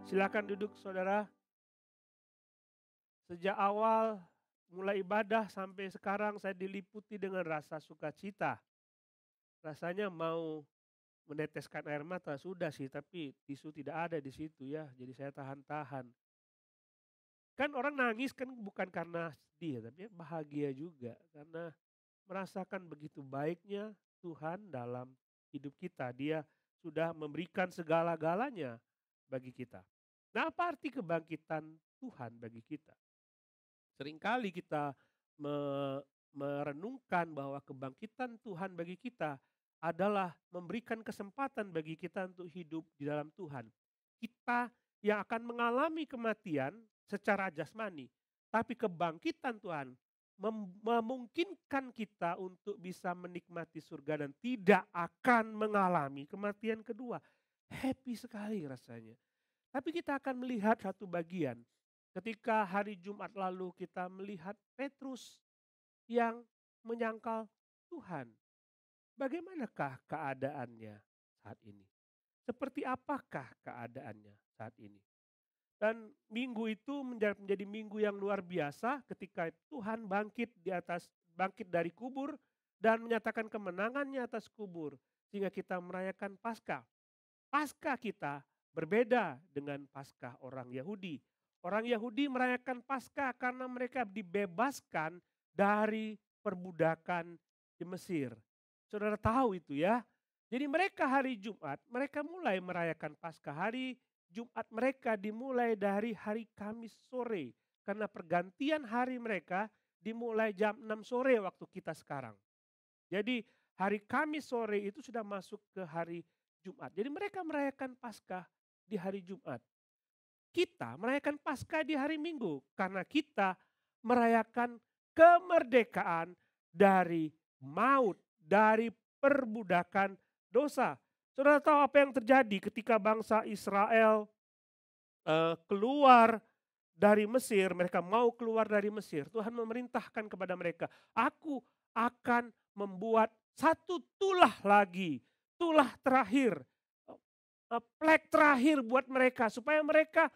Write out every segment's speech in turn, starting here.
Silakan duduk saudara. Sejak awal mulai ibadah sampai sekarang saya diliputi dengan rasa sukacita. Rasanya mau meneteskan air mata sudah sih, tapi tisu tidak ada di situ ya. Jadi saya tahan-tahan. Kan orang nangis kan bukan karena sedih, tapi bahagia juga karena merasakan begitu baiknya Tuhan dalam hidup kita. Dia sudah memberikan segala-galanya bagi kita. Nah, apa arti kebangkitan Tuhan bagi kita? Seringkali kita merenungkan bahwa kebangkitan Tuhan bagi kita adalah memberikan kesempatan bagi kita untuk hidup di dalam Tuhan. Kita yang akan mengalami kematian secara jasmani, tapi kebangkitan Tuhan memungkinkan kita untuk bisa menikmati surga dan tidak akan mengalami kematian kedua. Happy sekali rasanya. Tapi kita akan melihat satu bagian. Ketika hari Jumat lalu kita melihat Petrus yang menyangkal Tuhan. Bagaimanakah keadaannya saat ini? Seperti apakah keadaannya saat ini? Dan minggu itu menjadi minggu yang luar biasa ketika Tuhan bangkit dari kubur dan menyatakan kemenangannya atas kubur sehingga kita merayakan Paskah. Paskah kita berbeda dengan Paskah orang Yahudi. Orang Yahudi merayakan Paskah karena mereka dibebaskan dari perbudakan di Mesir. Saudara tahu itu ya. Jadi mereka hari Jumat, mereka mulai merayakan Paskah. Hari Jumat mereka dimulai dari hari Kamis sore. Karena pergantian hari mereka dimulai jam 6 sore waktu kita sekarang. Jadi hari Kamis sore itu sudah masuk ke hari Jumat. Jadi mereka merayakan Paskah di hari Jumat. Kita merayakan Paskah di hari Minggu karena kita merayakan kemerdekaan dari maut, dari perbudakan dosa. Saudara tahu apa yang terjadi ketika bangsa Israel keluar dari Mesir, mereka mau keluar dari Mesir. Tuhan memerintahkan kepada mereka, aku akan membuat satu tulah lagi, tulah terakhir, plek terakhir buat mereka supaya mereka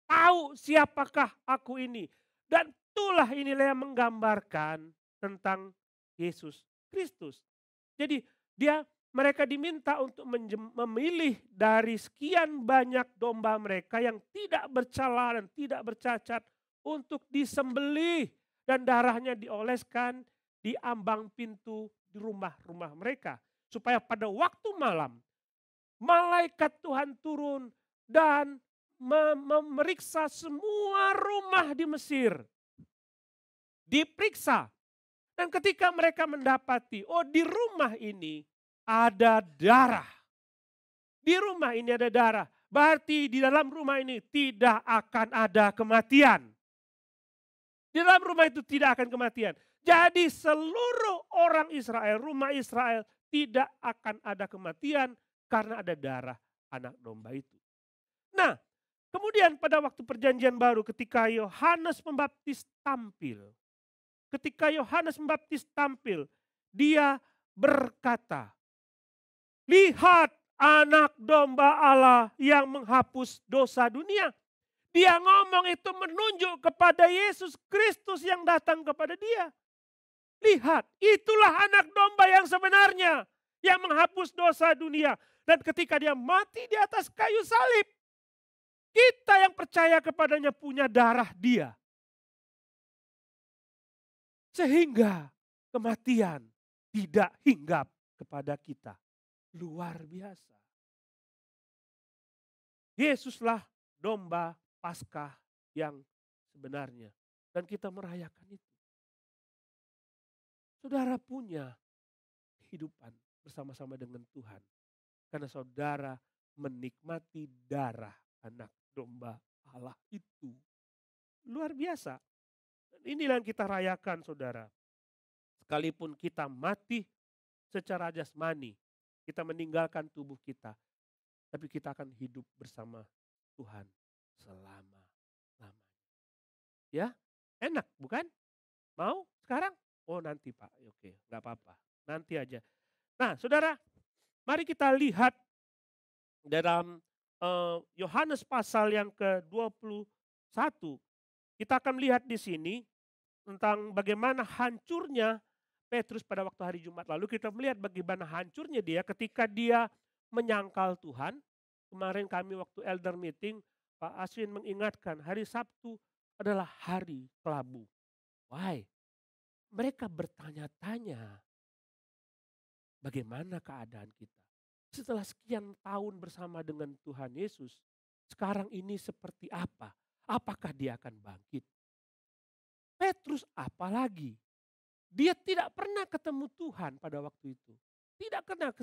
tahu siapakah aku ini. Dan tulah inilah yang menggambarkan tentang Yesus Kristus. Jadi mereka diminta untuk memilih dari sekian banyak domba mereka yang tidak bercela dan tidak bercacat untuk disembelih dan darahnya dioleskan di ambang pintu di rumah-rumah mereka. Supaya pada waktu malam malaikat Tuhan turun dan memeriksa semua rumah di Mesir. Diperiksa. Dan ketika mereka mendapati, oh di rumah ini ada darah. Di rumah ini ada darah. Berarti di dalam rumah ini tidak akan ada kematian. Di dalam rumah itu tidak akan kematian. Jadi seluruh orang Israel, rumah Israel tidak akan ada kematian karena ada darah anak domba itu. Nah, kemudian pada waktu perjanjian baru ketika Yohanes Pembaptis tampil. Ketika Yohanes Pembaptis tampil, dia berkata, lihat anak domba Allah yang menghapus dosa dunia. Dia ngomong itu menunjuk kepada Yesus Kristus yang datang kepada dia. Lihat, itulah anak domba yang sebenarnya yang menghapus dosa dunia. Dan ketika dia mati di atas kayu salib, kita yang percaya kepadanya punya darah dia. Sehingga kematian tidak hinggap kepada kita. Luar biasa. Yesuslah domba Paskah yang sebenarnya. Dan kita merayakan itu. Saudara punya kehidupan bersama-sama dengan Tuhan. Karena saudara menikmati darah anak domba Allah itu. Luar biasa. Dan inilah yang kita rayakan saudara. Sekalipun kita mati secara jasmani, kita meninggalkan tubuh kita, tapi kita akan hidup bersama Tuhan selama-lamanya. Ya, enak bukan? Mau sekarang? Oh nanti Pak, oke nggak apa-apa, nanti aja. Nah saudara, mari kita lihat dalam Yohanes pasal yang ke-21, kita akan melihat di sini tentang bagaimana hancurnya Petrus pada waktu hari Jumat lalu. Kita melihat bagaimana hancurnya dia ketika dia menyangkal Tuhan. Kemarin kami waktu elder meeting, Pak Aswin mengingatkan hari Sabtu adalah hari kelabu. Why? Mereka bertanya-tanya, bagaimana keadaan kita? Setelah sekian tahun bersama dengan Tuhan Yesus, sekarang ini seperti apa? Apakah dia akan bangkit? Petrus apalagi? Dia tidak pernah ketemu Tuhan pada waktu itu. Tidak pernah,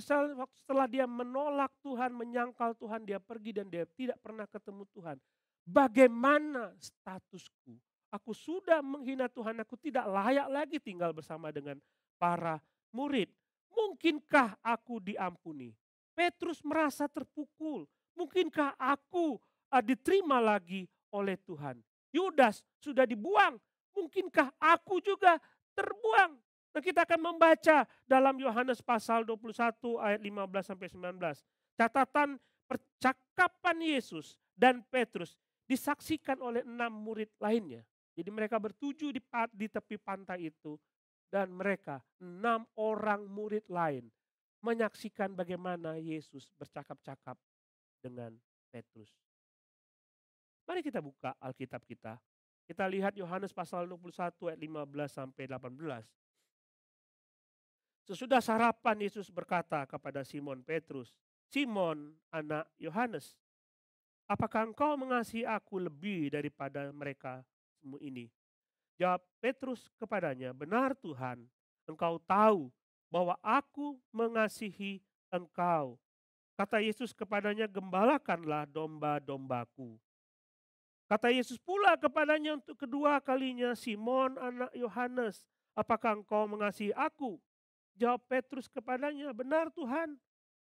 setelah dia menolak Tuhan, menyangkal Tuhan, dia pergi dan dia tidak pernah ketemu Tuhan. Bagaimana statusku? Aku sudah menghina Tuhan, aku tidak layak lagi tinggal bersama dengan para murid. Mungkinkah aku diampuni? Petrus merasa terpukul. Mungkinkah aku diterima lagi oleh Tuhan? Yudas sudah dibuang. Mungkinkah aku juga terbuang? Nah, kita akan membaca dalam Yohanes pasal 21 ayat 15 sampai 19. Catatan percakapan Yesus dan Petrus disaksikan oleh 6 murid lainnya. Jadi mereka bertuju di tepi pantai itu dan mereka 6 orang murid lain menyaksikan bagaimana Yesus bercakap-cakap dengan Petrus. Mari kita buka Alkitab kita. Kita lihat Yohanes pasal 21 ayat 15 sampai 18. Sesudah sarapan Yesus berkata kepada Simon Petrus, "Simon, anak Yohanes, apakah engkau mengasihi aku lebih daripada mereka semua ini?" Jawab Petrus kepadanya, "Benar Tuhan, engkau tahu bahwa aku mengasihi engkau." Kata Yesus kepadanya, "Gembalakanlah domba-dombaku." Kata Yesus pula kepadanya untuk kedua kalinya, "Simon anak Yohanes, apakah engkau mengasihi aku?" Jawab Petrus kepadanya, "Benar Tuhan,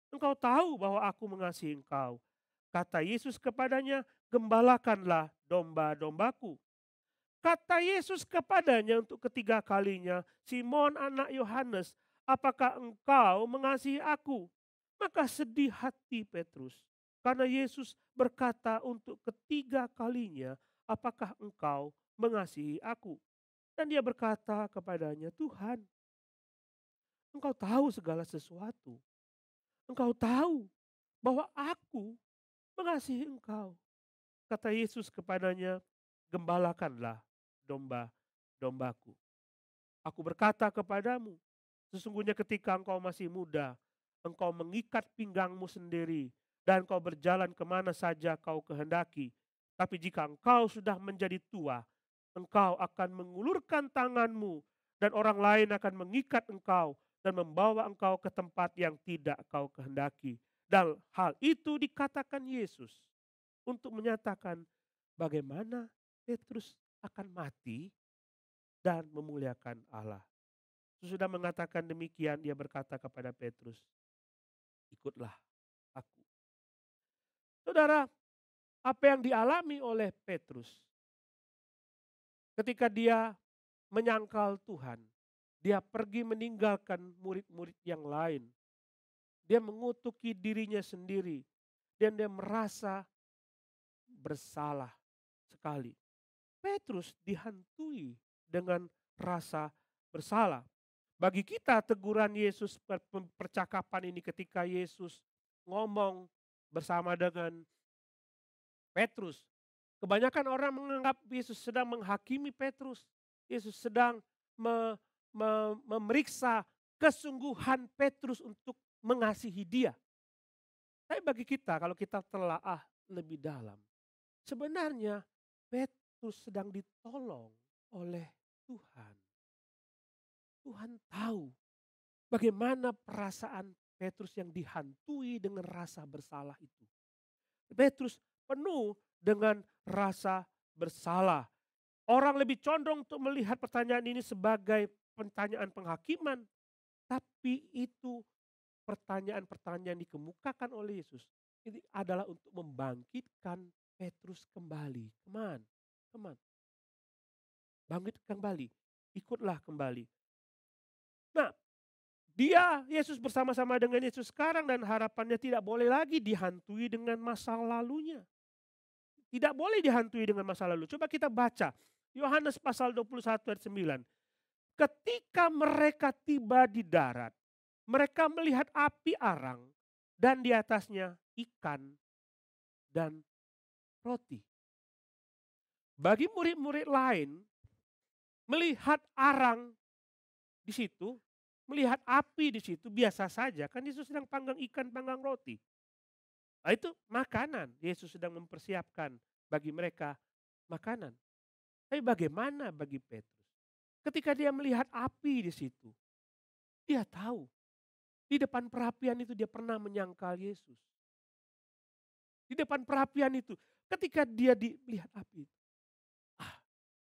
engkau tahu bahwa aku mengasihi engkau." Kata Yesus kepadanya, "Gembalakanlah domba-dombaku." Kata Yesus kepadanya untuk ketiga kalinya, "Simon anak Yohanes, apakah engkau mengasihi aku?" Maka sedih hati Petrus karena Yesus berkata untuk ketiga kalinya, "Apakah engkau mengasihi aku?" Dan dia berkata kepadanya, "Tuhan, engkau tahu segala sesuatu. Engkau tahu bahwa aku mengasihi engkau." Kata Yesus kepadanya, "Gembalakanlah domba-dombaku. Aku berkata kepadamu, sesungguhnya ketika engkau masih muda, engkau mengikat pinggangmu sendiri dan engkau berjalan kemana saja kau kehendaki. Tapi jika engkau sudah menjadi tua, engkau akan mengulurkan tanganmu dan orang lain akan mengikat engkau dan membawa engkau ke tempat yang tidak kau kehendaki." Dan hal itu dikatakan Yesus untuk menyatakan bagaimana Petrus akan mati dan memuliakan Allah. Sesudah mengatakan demikian, dia berkata kepada Petrus, "Ikutlah aku." Saudara, apa yang dialami oleh Petrus ketika dia menyangkal Tuhan, dia pergi meninggalkan murid-murid yang lain. Dia mengutuki dirinya sendiri dan dia merasa bersalah sekali. Petrus dihantui dengan rasa bersalah. Bagi kita teguran Yesus, percakapan ini ketika Yesus ngomong bersama dengan Petrus. Kebanyakan orang menganggap Yesus sedang menghakimi Petrus. Yesus sedang memeriksa kesungguhan Petrus untuk mengasihi dia. Tapi bagi kita, kalau kita telaah lebih dalam, sebenarnya Petrus sedang ditolong oleh Tuhan. Tuhan tahu bagaimana perasaan Petrus yang dihantui dengan rasa bersalah itu. Petrus penuh dengan rasa bersalah. Orang lebih condong untuk melihat pertanyaan ini sebagai pertanyaan penghakiman. Tapi itu pertanyaan-pertanyaan dikemukakan oleh Yesus. Ini adalah untuk membangkitkan Petrus kembali. Teman, bangkit kembali. Ikutlah kembali. Nah, Yesus bersama-sama dengan Yesus sekarang dan harapannya tidak boleh lagi dihantui dengan masa lalunya. Tidak boleh dihantui dengan masa lalu. Coba kita baca Yohanes pasal 21 ayat 9. Ketika mereka tiba di darat, mereka melihat api arang dan di atasnya ikan dan roti. Bagi murid-murid lain, melihat arang di situ, melihat api di situ biasa saja. Kan Yesus sedang panggang ikan, panggang roti. Nah, itu makanan. Yesus sedang mempersiapkan bagi mereka makanan. Tapi bagaimana bagi Petrus? Ketika dia melihat api di situ, dia tahu di depan perapian itu dia pernah menyangkal Yesus. Di depan perapian itu, ketika dia melihat api itu,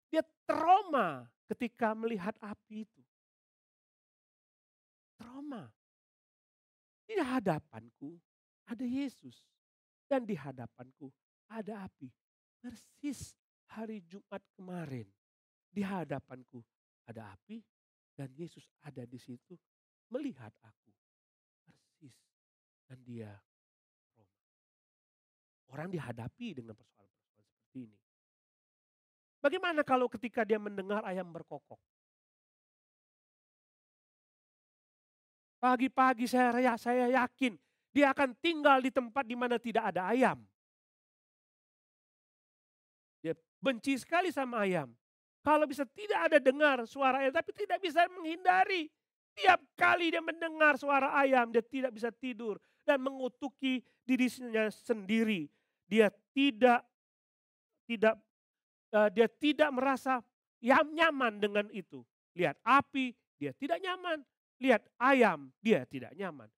dia trauma ketika melihat api itu. Trauma. Di hadapanku ada Yesus dan di hadapanku ada api. Persis hari Jumat kemarin. Di hadapanku ada api dan Yesus ada di situ melihat aku. Persis. Dan dia trauma. Orang dihadapi dengan persoalan-persoalan seperti ini. Bagaimana kalau ketika dia mendengar ayam berkokok? Pagi-pagi saya yakin dia akan tinggal di tempat di mana tidak ada ayam. Dia benci sekali sama ayam. Kalau bisa tidak ada dengar suara ayam, tapi tidak bisa menghindari. Tiap kali dia mendengar suara ayam, dia tidak bisa tidur dan mengutuki dirinya sendiri. Dia tidak dia tidak merasa nyaman dengan itu. Lihat api, dia tidak nyaman. Lihat ayam, dia tidak nyaman.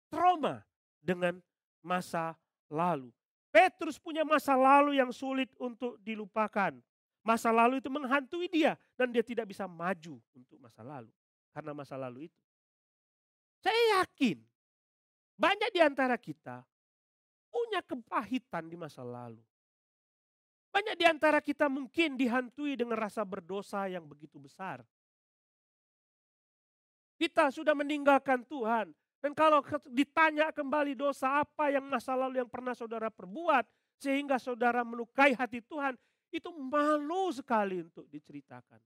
Trauma dengan masa lalu. Petrus punya masa lalu yang sulit untuk dilupakan. Masa lalu itu menghantui dia dan dia tidak bisa maju untuk masa lalu. Karena masa lalu itu. Saya yakin banyak di antara kita punya kepahitan di masa lalu. Banyak di antara kita mungkin dihantui dengan rasa berdosa yang begitu besar. Kita sudah meninggalkan Tuhan. Dan kalau ditanya kembali dosa apa yang masa lalu yang pernah saudara perbuat, sehingga saudara melukai hati Tuhan, itu malu sekali untuk diceritakan.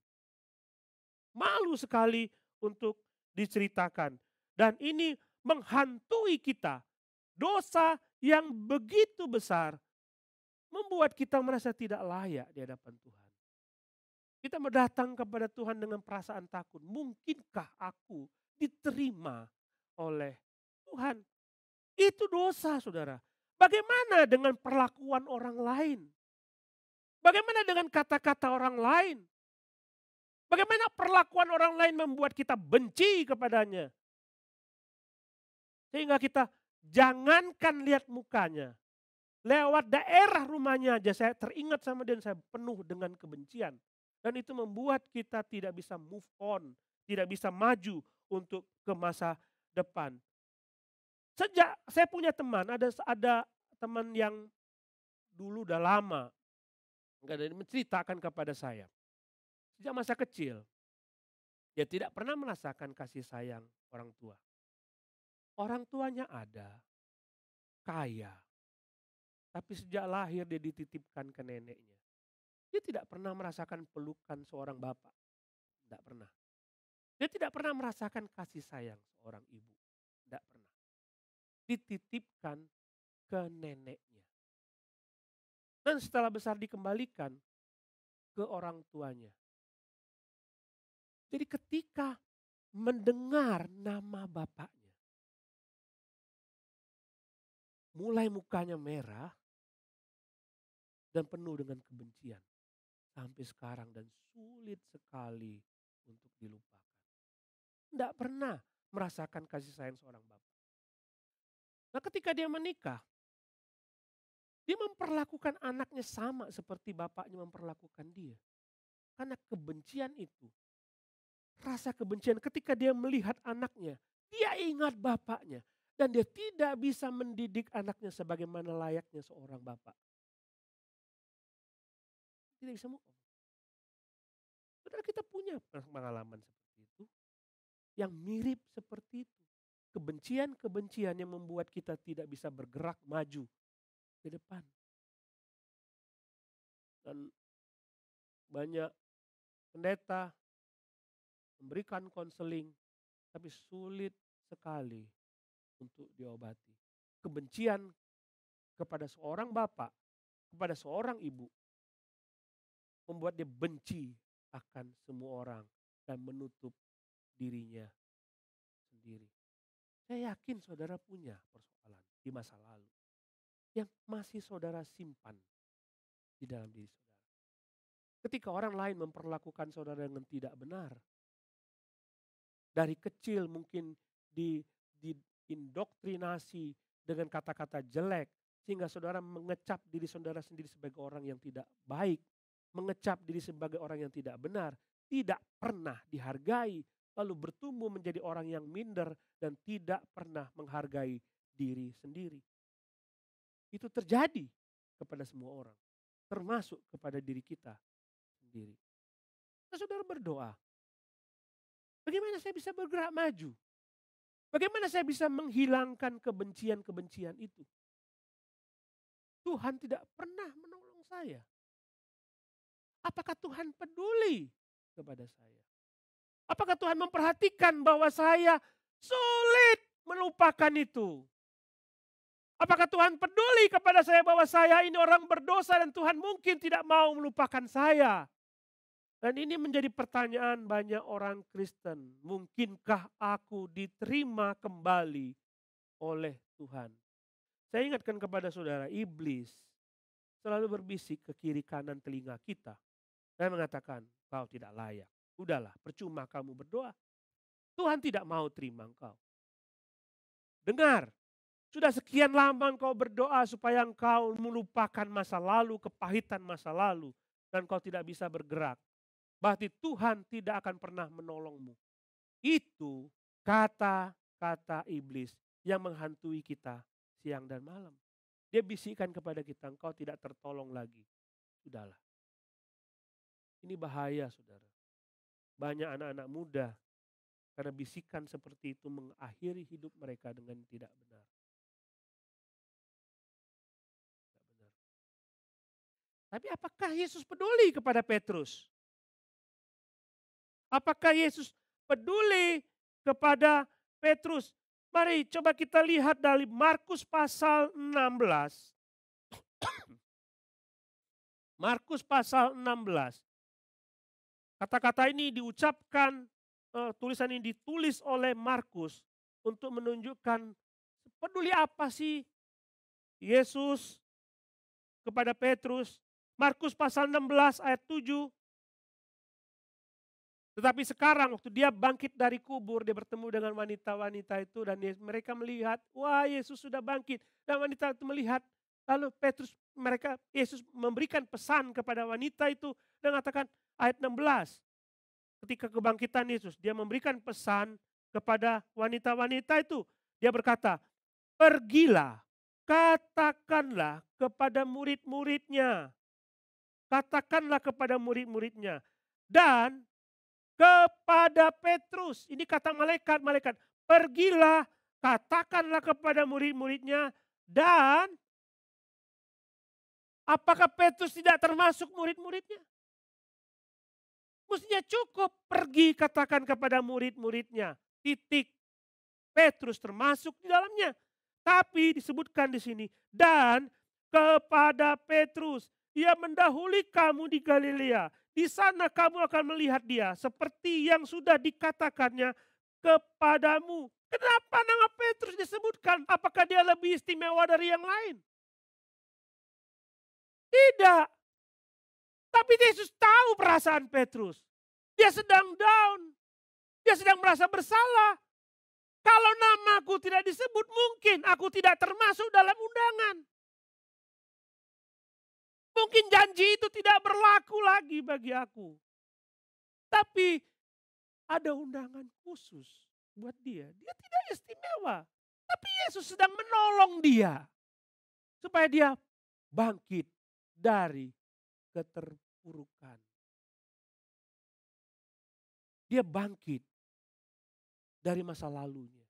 Malu sekali untuk diceritakan. Dan ini menghantui kita. Dosa yang begitu besar membuat kita merasa tidak layak di hadapan Tuhan. Kita mendatang kepada Tuhan dengan perasaan takut. Mungkinkah aku diterima oleh Tuhan? Itu dosa, saudara. Bagaimana dengan perlakuan orang lain? Bagaimana dengan kata-kata orang lain? Bagaimana perlakuan orang lain membuat kita benci kepadanya? Sehingga kita jangankan lihat mukanya. Lewat daerah rumahnya aja saya teringat sama dia dan saya penuh dengan kebencian. Dan itu membuat kita tidak bisa move on, tidak bisa maju untuk ke masa depan. Sejak saya punya teman, ada teman yang dulu udah lama nggak ada menceritakan kepada saya. Sejak masa kecil, dia tidak pernah merasakan kasih sayang orang tua. Orang tuanya ada, kaya, tapi sejak lahir dia dititipkan ke neneknya. Dia tidak pernah merasakan pelukan seorang bapak, tidak pernah. Dia tidak pernah merasakan kasih sayang seorang ibu, tidak pernah. Dititipkan ke neneknya. Dan setelah besar dikembalikan ke orang tuanya. Jadi ketika mendengar nama bapaknya, mulai mukanya merah dan penuh dengan kebencian. Sampai sekarang dan sulit sekali untuk dilupakan. Tidak pernah merasakan kasih sayang seorang bapak. Nah ketika dia menikah, dia memperlakukan anaknya sama seperti bapaknya memperlakukan dia. Karena kebencian itu, rasa kebencian ketika dia melihat anaknya, dia ingat bapaknya. Dan dia tidak bisa mendidik anaknya sebagaimana layaknya seorang bapak. Tidak bisa move on. Saudara kita punya pengalaman seperti itu. yang mirip seperti itu. Kebencian-kebencian yang membuat kita tidak bisa bergerak maju ke depan. Dan banyak pendeta memberikan konseling, tapi sulit sekali untuk diobati. Kebencian kepada seorang bapak, kepada seorang ibu, membuat dia benci akan semua orang dan menutup dirinya sendiri. Saya yakin saudara punya persoalan di masa lalu yang masih saudara simpan di dalam diri saudara. Ketika orang lain memperlakukan saudara dengan tidak benar, dari kecil mungkin diindoktrinasi dengan kata-kata jelek, sehingga saudara mengecap diri saudara sendiri sebagai orang yang tidak baik, mengecap diri sebagai orang yang tidak benar, tidak pernah dihargai, lalu bertumbuh menjadi orang yang minder dan tidak pernah menghargai diri sendiri. Itu terjadi kepada semua orang, termasuk kepada diri kita sendiri. Nah, saudara berdoa, bagaimana saya bisa bergerak maju? Bagaimana saya bisa menghilangkan kebencian-kebencian itu? Tuhan tidak pernah menolong saya. Apakah Tuhan peduli kepada saya? Apakah Tuhan memperhatikan bahwa saya sulit melupakan itu? Apakah Tuhan peduli kepada saya bahwa saya ini orang berdosa dan Tuhan mungkin tidak mau melupakan saya? Dan ini menjadi pertanyaan banyak orang Kristen. Mungkinkah aku diterima kembali oleh Tuhan? Saya ingatkan kepada saudara, iblis selalu berbisik ke kiri kanan telinga kita. Dan mengatakan, kau tidak layak. Udahlah, percuma kamu berdoa. Tuhan tidak mau terima engkau. Dengar, sudah sekian lama engkau berdoa supaya engkau melupakan masa lalu, kepahitan masa lalu. Dan kau tidak bisa bergerak. Berarti Tuhan tidak akan pernah menolongmu. Itu kata-kata iblis yang menghantui kita siang dan malam. Dia bisikkan kepada kita, engkau tidak tertolong lagi. Sudahlah. Ini bahaya saudara. Banyak anak-anak muda karena bisikan seperti itu mengakhiri hidup mereka dengan tidak benar. Tidak benar. Tapi apakah Yesus peduli kepada Petrus? Apakah Yesus peduli kepada Petrus? Mari coba kita lihat dari Markus pasal 16. Markus pasal 16. Kata-kata ini diucapkan, tulisan ini ditulis oleh Markus untuk menunjukkan peduli apa sih Yesus kepada Petrus. Markus pasal 16 ayat 7. Tetapi sekarang waktu dia bangkit dari kubur, dia bertemu dengan wanita-wanita itu dan mereka melihat, wah Yesus sudah bangkit. Dan wanita itu melihat, lalu Yesus memberikan pesan kepada wanita itu dan mengatakan ayat 16. Ketika kebangkitan Yesus, dia memberikan pesan kepada wanita-wanita itu. Dia berkata, pergilah, katakanlah kepada murid-muridnya. Katakanlah kepada murid-muridnya. Dan kepada Petrus, ini kata malaikat, pergilah, katakanlah kepada murid-muridnya, dan apakah Petrus tidak termasuk murid-muridnya? Mestinya cukup pergi katakan kepada murid-muridnya, titik. Petrus termasuk di dalamnya. Tapi disebutkan di sini, dan kepada Petrus, ia mendahului kamu di Galilea. Di sana kamu akan melihat dia seperti yang sudah dikatakannya kepadamu. Kenapa nama Petrus disebutkan? Apakah dia lebih istimewa dari yang lain? Tidak. Tapi Yesus tahu perasaan Petrus. Dia sedang down. Dia sedang merasa bersalah. Kalau namaku tidak disebut, mungkin aku tidak termasuk dalam undangan. Mungkin janji itu tidak berlaku lagi bagi aku. Tapi ada undangan khusus buat dia. Dia tidak istimewa. Tapi Yesus sedang menolong dia. Supaya dia bangkit dari keterpurukan. Dia bangkit dari masa lalunya.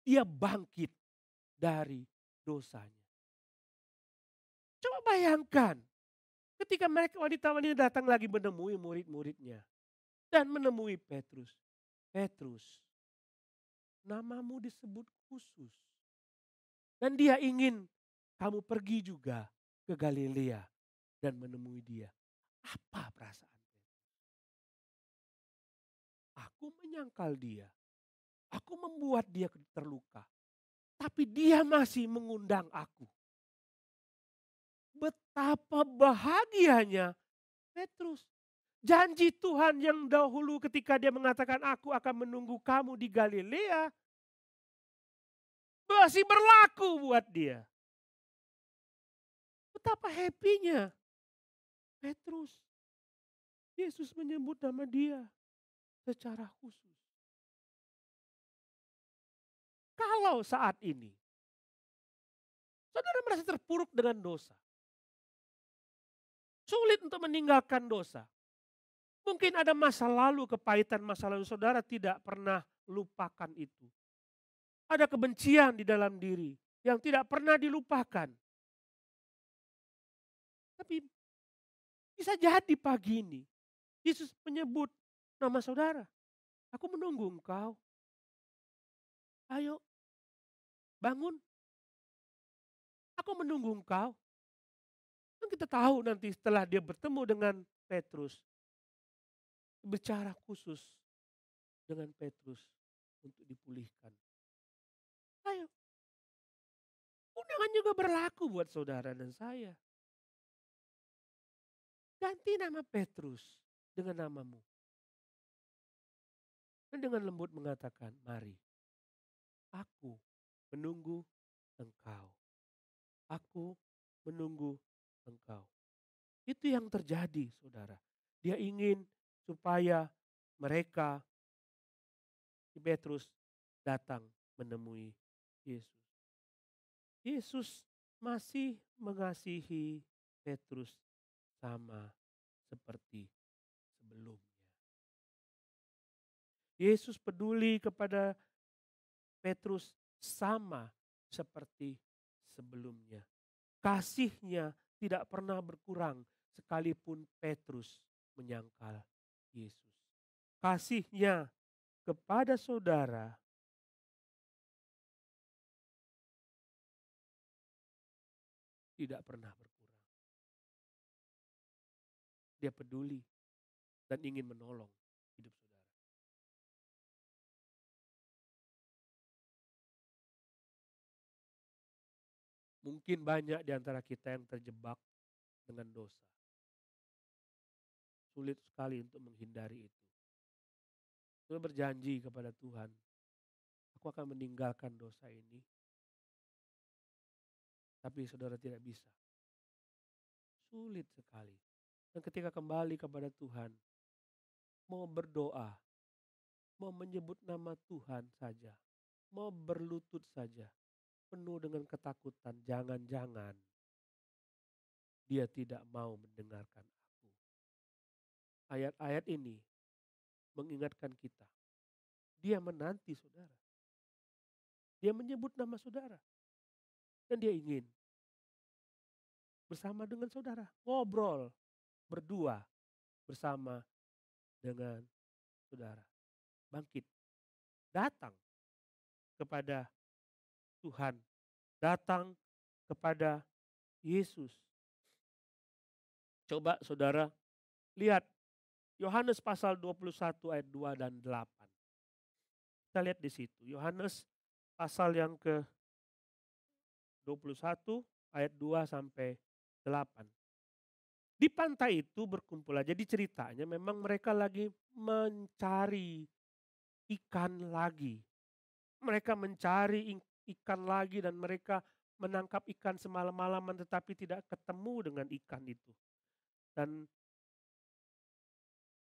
Dia bangkit dari dosanya. Coba bayangkan ketika mereka wanita-wanita datang lagi menemui murid-muridnya dan menemui Petrus. Petrus, namamu disebut khusus. Dan dia ingin kamu pergi juga ke Galilea dan menemui dia. Apa perasaan Petrus? Aku menyangkal dia. Aku membuat dia terluka. Tapi dia masih mengundang aku. Betapa bahagianya Petrus. Janji Tuhan yang dahulu ketika dia mengatakan aku akan menunggu kamu di Galilea. Masih berlaku buat dia. Betapa happy-nya Petrus. Yesus menyebut nama dia secara khusus. Kalau saat ini saudara merasa terpuruk dengan dosa, sulit untuk meninggalkan dosa. Mungkin ada masa lalu, kepahitan masa lalu saudara tidak pernah lupakan itu. Ada kebencian di dalam diri yang tidak pernah dilupakan. Tapi bisa jadi pagi ini Yesus menyebut nama saudara. Aku menunggu engkau. Ayo, bangun. Aku menunggu engkau. Dan kita tahu nanti setelah dia bertemu dengan Petrus, bicara khusus dengan Petrus untuk dipulihkan. Ayo. Undangan juga berlaku buat saudara dan saya. Ganti nama Petrus dengan namamu. Dan dengan lembut mengatakan, mari. Aku menunggu engkau. Aku menunggu engkau. Itu yang terjadi, saudara. Dia ingin supaya mereka, Petrus, datang menemui Yesus. Yesus masih mengasihi Petrus sama seperti sebelumnya. Yesus peduli kepada Petrus sama seperti sebelumnya. Kasihnya tidak pernah berkurang sekalipun Petrus menyangkal Yesus. Kasihnya kepada saudara tidak pernah berkurang. Dia peduli dan ingin menolong hidup saudara. Mungkin banyak di antara kita yang terjebak dengan dosa. Sulit sekali untuk menghindari itu. Saudara berjanji kepada Tuhan, aku akan meninggalkan dosa ini. Tapi saudara tidak bisa. Sulit sekali. Dan ketika kembali kepada Tuhan, mau berdoa, mau menyebut nama Tuhan saja, mau berlutut saja, penuh dengan ketakutan, jangan-jangan dia tidak mau mendengarkan aku. Ayat-ayat ini mengingatkan kita, dia menanti saudara. Dia menyebut nama saudara. Dan dia ingin bersama dengan saudara, ngobrol, berdua bersama dengan saudara. Bangkit, datang kepada Tuhan, datang kepada Yesus. Coba saudara lihat Yohanes pasal 21 ayat 2 dan 8. Kita lihat di situ. Yohanes pasal yang ke 21 ayat 2 sampai 8. Di pantai itu berkumpul. Jadi ceritanya memang mereka lagi mencari ikan lagi. Mereka mencari ikan lagi dan mereka menangkap ikan semalam-malaman tetapi tidak ketemu dengan ikan itu. Dan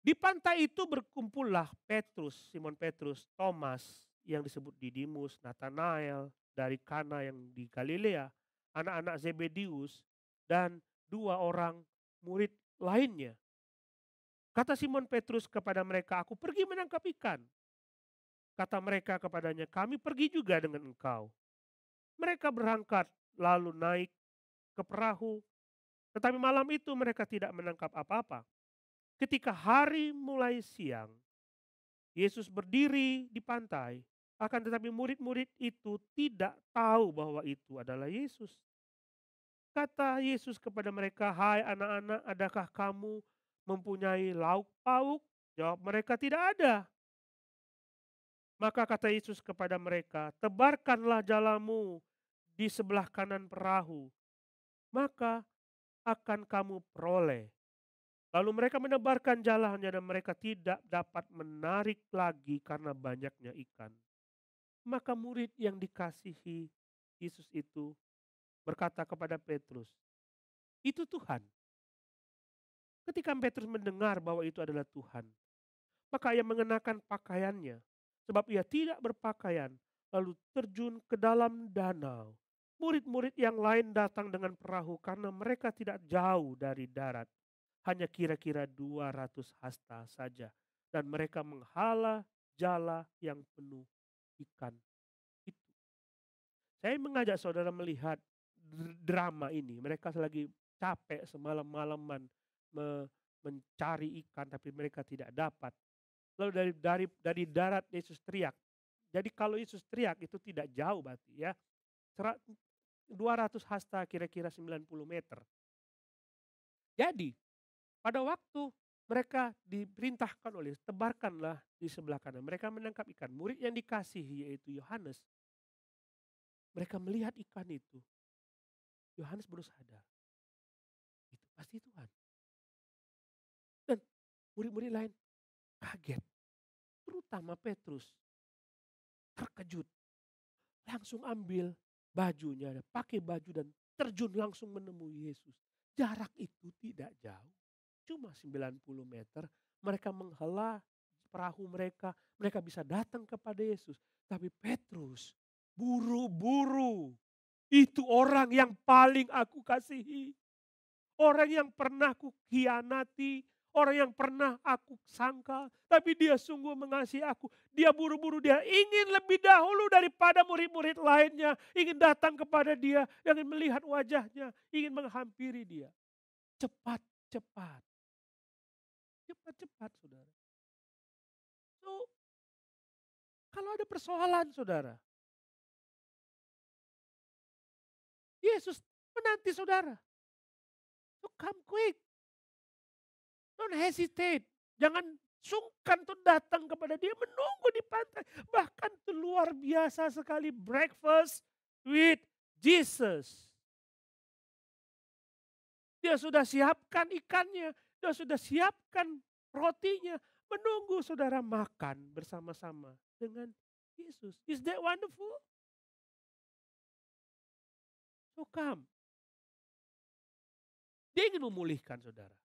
di pantai itu berkumpullah Petrus, Simon Petrus, Thomas yang disebut Didimus, Nathanael dari Kana yang di Galilea, anak-anak Zebedius dan dua orang murid lainnya. Kata Simon Petrus kepada mereka, aku pergi menangkap ikan. Kata mereka kepadanya, kami pergi juga dengan engkau. Mereka berangkat lalu naik ke perahu, tetapi malam itu mereka tidak menangkap apa-apa. Ketika hari mulai siang, Yesus berdiri di pantai, akan tetapi murid-murid itu tidak tahu bahwa itu adalah Yesus. Kata Yesus kepada mereka, hai anak-anak, adakah kamu mempunyai lauk pauk? Jawab mereka, tidak ada. Maka kata Yesus kepada mereka, tebarkanlah jalamu di sebelah kanan perahu, maka akan kamu peroleh. Lalu mereka menebarkan jalannya dan mereka tidak dapat menarik lagi karena banyaknya ikan. Maka murid yang dikasihi Yesus itu berkata kepada Petrus, itu Tuhan. Ketika Petrus mendengar bahwa itu adalah Tuhan, maka ia mengenakan pakaiannya, sebab ia tidak berpakaian, lalu terjun ke dalam danau. Murid-murid yang lain datang dengan perahu karena mereka tidak jauh dari darat, hanya kira-kira 200 hasta saja. Dan mereka menghala jala yang penuh ikan itu. Saya mengajak saudara melihat drama ini. Mereka lagi capek semalam-malaman mencari ikan tapi mereka tidak dapat. Lalu dari darat Yesus teriak. Jadi kalau Yesus teriak itu tidak jauh berarti ya. 200 hasta kira-kira 90 meter. Jadi pada waktu mereka diperintahkan oleh tebarkanlah di sebelah kanan. Mereka menangkap ikan. Murid yang dikasihi yaitu Yohanes. Mereka melihat ikan itu. Yohanes baru sadar. Itu pasti Tuhan. Dan murid-murid lain kaget. Terutama Petrus. Terkejut. Langsung ambil bajunya, pakai baju dan terjun langsung menemui Yesus. Jarak itu tidak jauh. Cuma 90 meter. Mereka menghela perahu mereka. Mereka bisa datang kepada Yesus. Tapi Petrus buru-buru. Itu orang yang paling aku kasihi. Orang yang pernah aku khianati. Orang yang pernah aku sangkal. Tapi dia sungguh mengasihi aku. Dia buru-buru, dia ingin lebih dahulu daripada murid-murid lainnya. Ingin datang kepada dia. Ingin melihat wajahnya. Ingin menghampiri dia. Cepat-cepat. Cepat-cepat saudara. So, kalau ada persoalan saudara. Yesus menanti saudara. So come quick. Don't hesitate. Jangan sungkan untuk datang kepada dia. Menunggu di pantai. Bahkan itu luar biasa sekali. Breakfast with Jesus. Dia sudah siapkan ikannya. Dia sudah siapkan rotinya. Menunggu saudara makan bersama-sama dengan Yesus. Is that wonderful? So come. Dia ingin memulihkan saudara.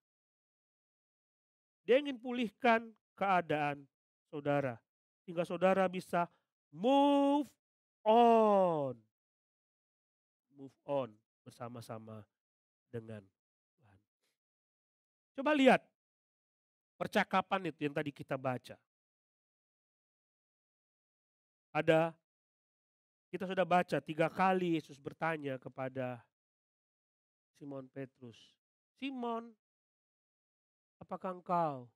Dia ingin pulihkan keadaan saudara. Sehingga saudara bisa move on. Move on bersama-sama dengan Tuhan. Coba lihat percakapan itu yang tadi kita baca. Kita sudah baca 3 kali Yesus bertanya kepada Simon Petrus. Simon, apakah engkau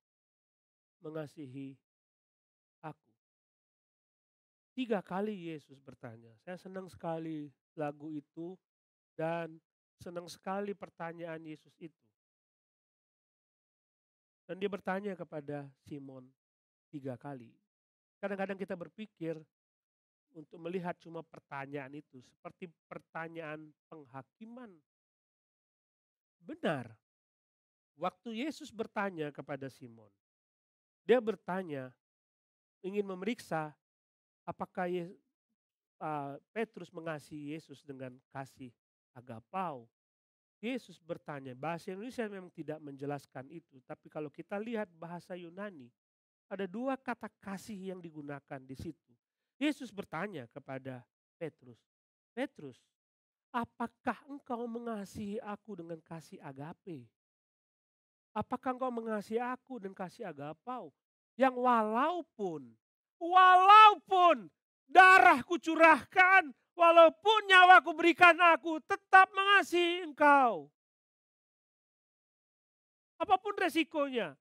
mengasihi aku? 3 kali Yesus bertanya. Saya senang sekali lagu itu dan senang sekali pertanyaan Yesus itu. Dan dia bertanya kepada Simon 3 kali. Kadang-kadang kita berpikir untuk melihat cuma pertanyaan itu seperti pertanyaan penghakiman. Benar. Waktu Yesus bertanya kepada Simon, dia bertanya ingin memeriksa apakah Petrus mengasihi Yesus dengan kasih agapau. Yesus bertanya, bahasa Indonesia memang tidak menjelaskan itu, tapi kalau kita lihat bahasa Yunani, ada 2 kata kasih yang digunakan di situ. Yesus bertanya kepada Petrus, Petrus, apakah engkau mengasihi aku dengan kasih agape? Apakah engkau mengasihi aku dengan kasih agapau? Yang walaupun Walaupun darahku curahkan, walaupun nyawaku berikan aku tetap mengasihi engkau. Apapun resikonya.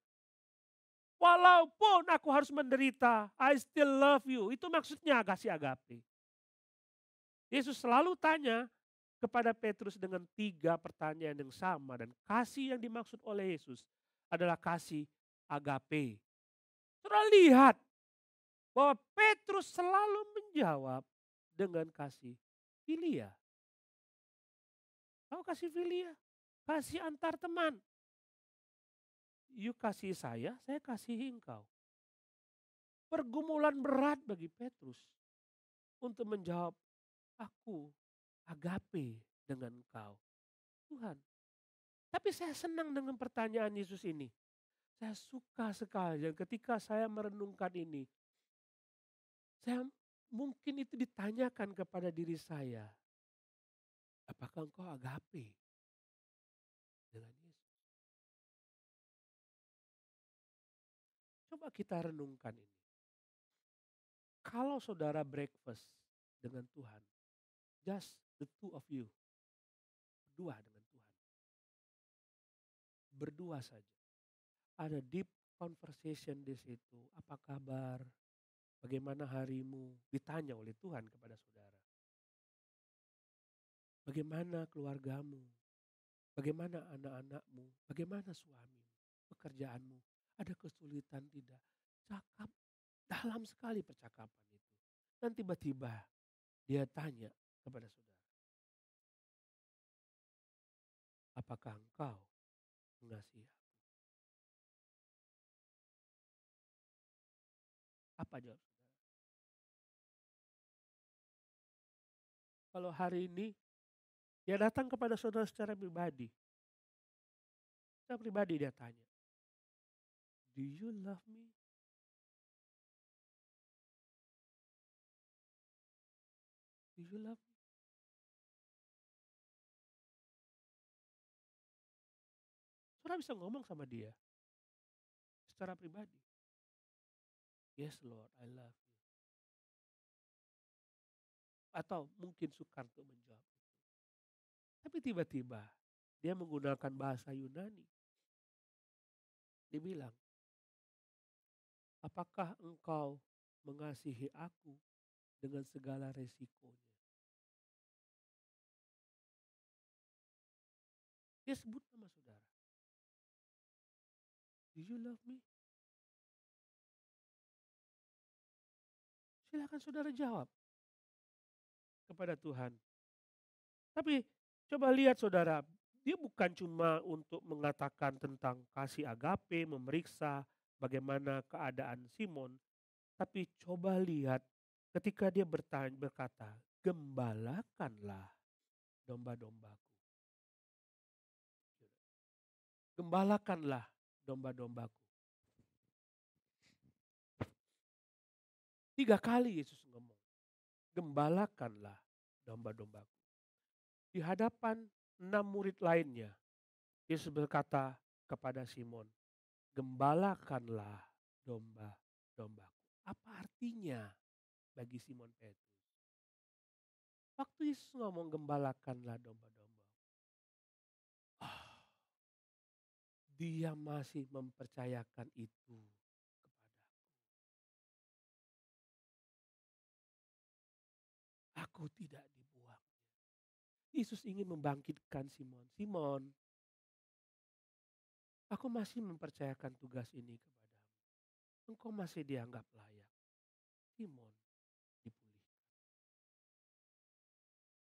Walaupun aku harus menderita, I still love you. Itu maksudnya kasih agape. Yesus selalu tanya kepada Petrus dengan 3 pertanyaan yang sama. Dan kasih yang dimaksud oleh Yesus adalah kasih agape. Saudara lihat bahwa Petrus selalu menjawab dengan kasih filia. Tahu kasih filia? Kasih antar teman. You kasih saya kasih engkau. Pergumulan berat bagi Petrus untuk menjawab, aku agape dengan engkau. Tuhan. Tapi saya senang dengan pertanyaan Yesus ini. Saya suka sekali dan ketika saya merenungkan ini, saya mungkin itu ditanyakan kepada diri saya. Apakah engkau agape dengan Yesus? Coba kita renungkan ini. Kalau saudara breakfast dengan Tuhan, just the two of you, berdua dengan Tuhan. Berdua saja. Ada deep conversation di situ. Apa kabar? Bagaimana harimu? Ditanya oleh Tuhan kepada saudara. Bagaimana keluargamu? Bagaimana anak-anakmu? Bagaimana suamimu? Pekerjaanmu? Ada kesulitan tidak? Cakap dalam sekali percakapan itu. Dan tiba-tiba dia tanya kepada saudara. Apakah engkau mengasihi aku? Apa jawab saudara? Kalau hari ini dia datang kepada saudara secara pribadi. Secara pribadi dia tanya. Do you love me? Do you love me? Saudara bisa ngomong sama dia secara pribadi. Yes Lord, I love you. Atau mungkin sukar untuk menjawab itu. Tapi tiba-tiba dia menggunakan bahasa Yunani. Dia bilang, apakah engkau mengasihi aku dengan segala resikonya? Dia sebut nama saudara. Do you love me? Silakan saudara jawab kepada Tuhan. Tapi coba lihat saudara, dia bukan cuma untuk mengatakan tentang kasih agape, memeriksa bagaimana keadaan Simon. Tapi coba lihat ketika dia berkata, gembalakanlah domba-dombaku. Gembalakanlah domba-dombaku. 3 kali Yesus ngomong, gembalakanlah domba-dombaku. Di hadapan 6 murid lainnya, Yesus berkata kepada Simon, gembalakanlah domba-dombaku. Apa artinya bagi Simon Petrus? Waktu Yesus ngomong gembalakanlah domba-domba, dia masih mempercayakan itu kepadaku. Aku tidak dibuang. Yesus ingin membangkitkan Simon. Simon, aku masih mempercayakan tugas ini kepadamu. Engkau masih dianggap layak. Simon dipulihkan.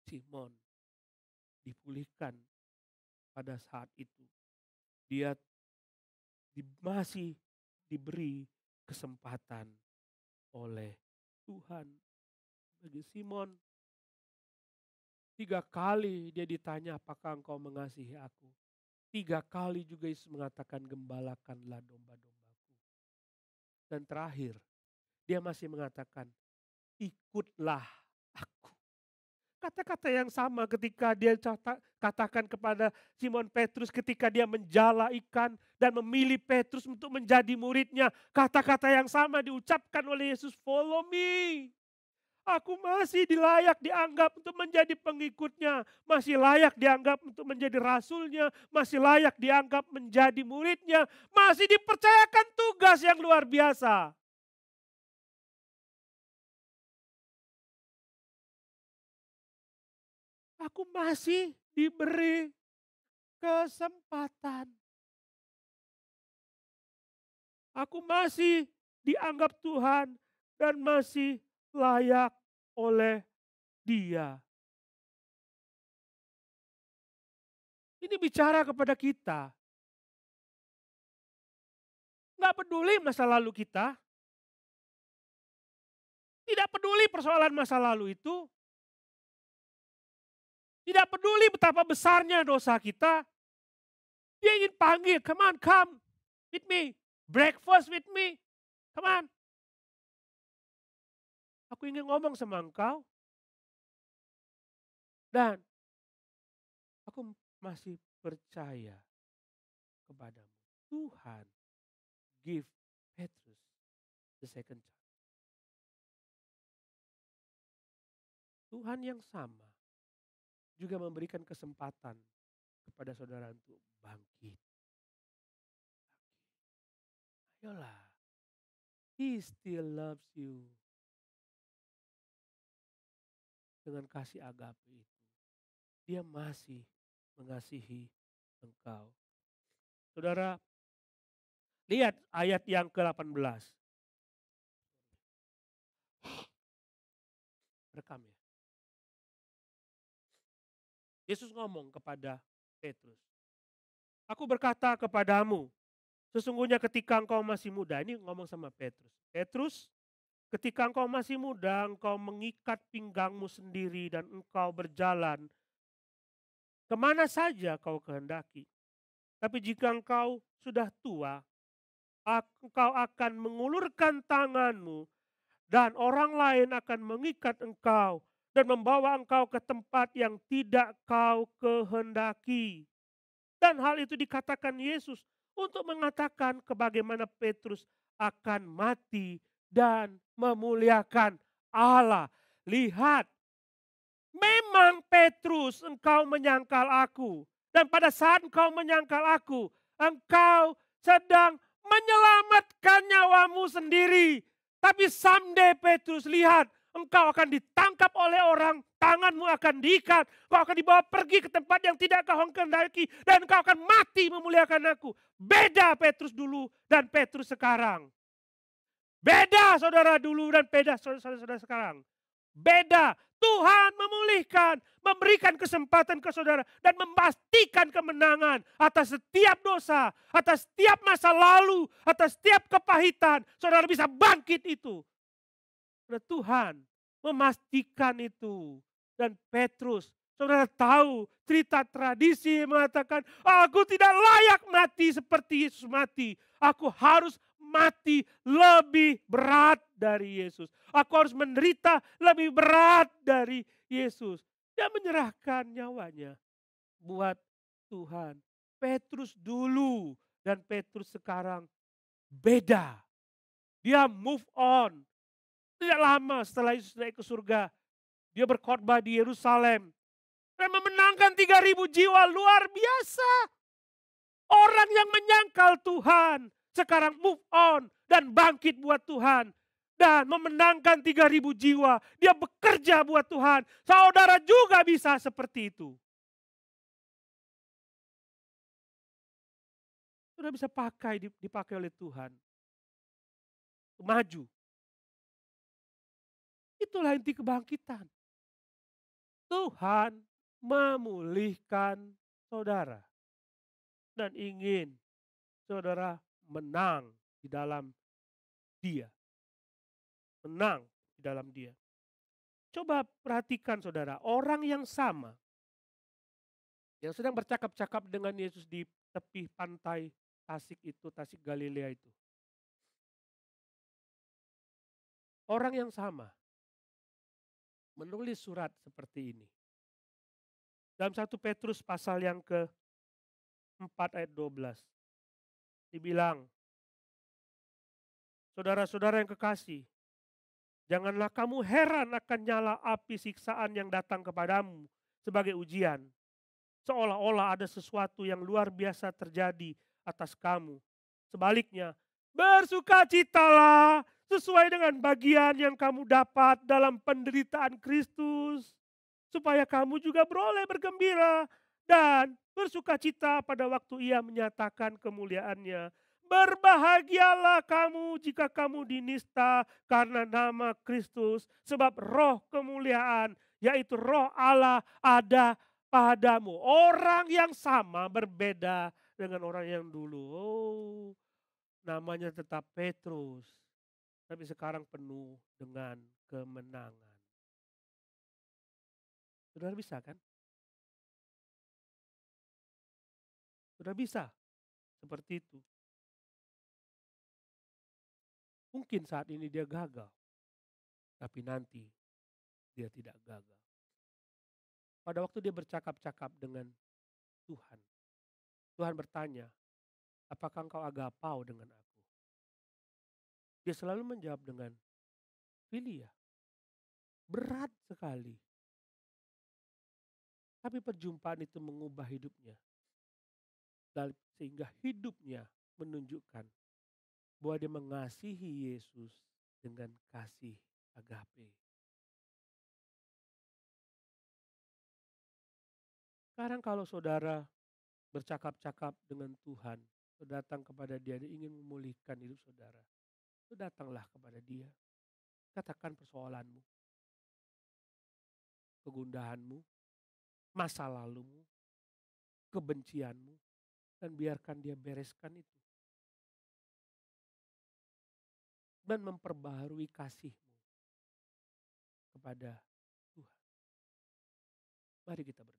Simon dipulihkan pada saat itu. Dia masih diberi kesempatan oleh Tuhan. Bagi Simon, 3 kali dia ditanya apakah engkau mengasihi aku. 3 kali juga Yesus mengatakan gembalakanlah domba-dombaku. Dan terakhir dia masih mengatakan ikutlah aku. Kata-kata yang sama ketika dia katakan kepada Simon Petrus ketika dia menjala ikan dan memilih Petrus untuk menjadi muridnya. Kata-kata yang sama diucapkan oleh Yesus, follow me. Aku masih layak dianggap untuk menjadi pengikutnya, masih layak dianggap untuk menjadi rasulnya, masih layak dianggap menjadi muridnya, masih dipercayakan tugas yang luar biasa. Aku masih diberi kesempatan. Aku masih dianggap Tuhan dan masih layak oleh Dia. Ini bicara kepada kita. Nggak peduli masa lalu kita, tidak peduli persoalan masa lalu itu, tidak peduli betapa besarnya dosa kita. Dia ingin panggil, come on, come with me, breakfast with me, come on. Aku ingin ngomong sama engkau dan aku masih percaya kepadamu. Tuhan give Petrus the second chance. Tuhan yang sama juga memberikan kesempatan kepada saudara untuk bangkit. Ayolah, He still loves you. Dengan kasih agape itu, Dia masih mengasihi engkau. Saudara, lihat ayat yang ke-18. Rekam ya. Yesus ngomong kepada Petrus, aku berkata kepadamu, sesungguhnya ketika engkau masih muda, ini ngomong sama Petrus. Petrus, ketika engkau masih muda, engkau mengikat pinggangmu sendiri dan engkau berjalan kemana saja kau kehendaki. Tapi jika engkau sudah tua, engkau akan mengulurkan tanganmu dan orang lain akan mengikat engkau dan membawa engkau ke tempat yang tidak kau kehendaki. Dan hal itu dikatakan Yesus untuk mengatakan bagaimana Petrus akan mati dan memuliakan Allah. Lihat, memang Petrus engkau menyangkal aku. Dan pada saat engkau menyangkal aku, engkau sedang menyelamatkan nyawamu sendiri. Tapi someday Petrus, lihat, engkau akan ditangkap oleh orang, tanganmu akan diikat, kau akan dibawa pergi ke tempat yang tidak kau kehendaki, dan engkau akan mati memuliakan aku. Beda Petrus dulu dan Petrus sekarang. Beda saudara dulu dan beda saudara sekarang. Beda. Tuhan memulihkan, memberikan kesempatan ke saudara dan memastikan kemenangan atas setiap dosa, atas setiap masa lalu, atas setiap kepahitan. Saudara bisa bangkit itu. Karena Tuhan memastikan itu. Dan Petrus, saudara tahu cerita tradisi mengatakan, aku tidak layak mati seperti Yesus mati. Aku harus mati lebih berat dari Yesus. Aku harus menderita lebih berat dari Yesus. Dia menyerahkan nyawanya buat Tuhan. Petrus dulu dan Petrus sekarang beda. Dia move on. Tidak lama setelah Yesus naik ke surga, dia berkhotbah di Yerusalem dan memenangkan 3.000 jiwa, luar biasa. Orang yang menyangkal Tuhan sekarang move on dan bangkit buat Tuhan. Dan memenangkan 3.000 jiwa. Dia bekerja buat Tuhan. Saudara juga bisa seperti itu. Saudara bisa dipakai oleh Tuhan. Maju. Itulah inti kebangkitan. Tuhan memulihkan saudara. Dan ingin saudara menang di dalam Dia. Menang di dalam Dia. Coba perhatikan saudara, orang yang sama yang sedang bercakap-cakap dengan Yesus di tepi pantai Tasik itu, Tasik Galilea itu. Orang yang sama menulis surat seperti ini. Dalam 1 Petrus pasal yang ke-4 ayat 12. Dibilang, saudara-saudara yang kekasih, janganlah kamu heran akan nyala api siksaan yang datang kepadamu sebagai ujian. Seolah-olah ada sesuatu yang luar biasa terjadi atas kamu. Sebaliknya, bersukacitalah sesuai dengan bagian yang kamu dapat dalam penderitaan Kristus, supaya kamu juga beroleh bergembira dan bersukacita pada waktu Ia menyatakan kemuliaannya. Berbahagialah kamu jika kamu dinista karena nama Kristus, sebab roh kemuliaan, yaitu roh Allah ada padamu. Orang yang sama berbeda dengan orang yang dulu. Oh, namanya tetap Petrus, tapi sekarang penuh dengan kemenangan. Saudara bisa kan? Saudara bisa seperti itu. Mungkin saat ini dia gagal, tapi nanti dia tidak gagal. Pada waktu dia bercakap-cakap dengan Tuhan, Tuhan bertanya, apakah engkau agapau dengan aku? Dia selalu menjawab dengan, Filia, berat sekali. Tapi perjumpaan itu mengubah hidupnya. Dan sehingga hidupnya menunjukkan bahwa dia mengasihi Yesus dengan kasih agape. Sekarang kalau saudara bercakap-cakap dengan Tuhan, saudara datang kepada dia ingin memulihkan hidup saudara, saudara datanglah kepada dia. Katakan persoalanmu, kegundahanmu, masa lalumu, kebencianmu, dan biarkan dia bereskan itu. Dan memperbaharui kasihmu kepada Tuhan. Mari kita berdoa.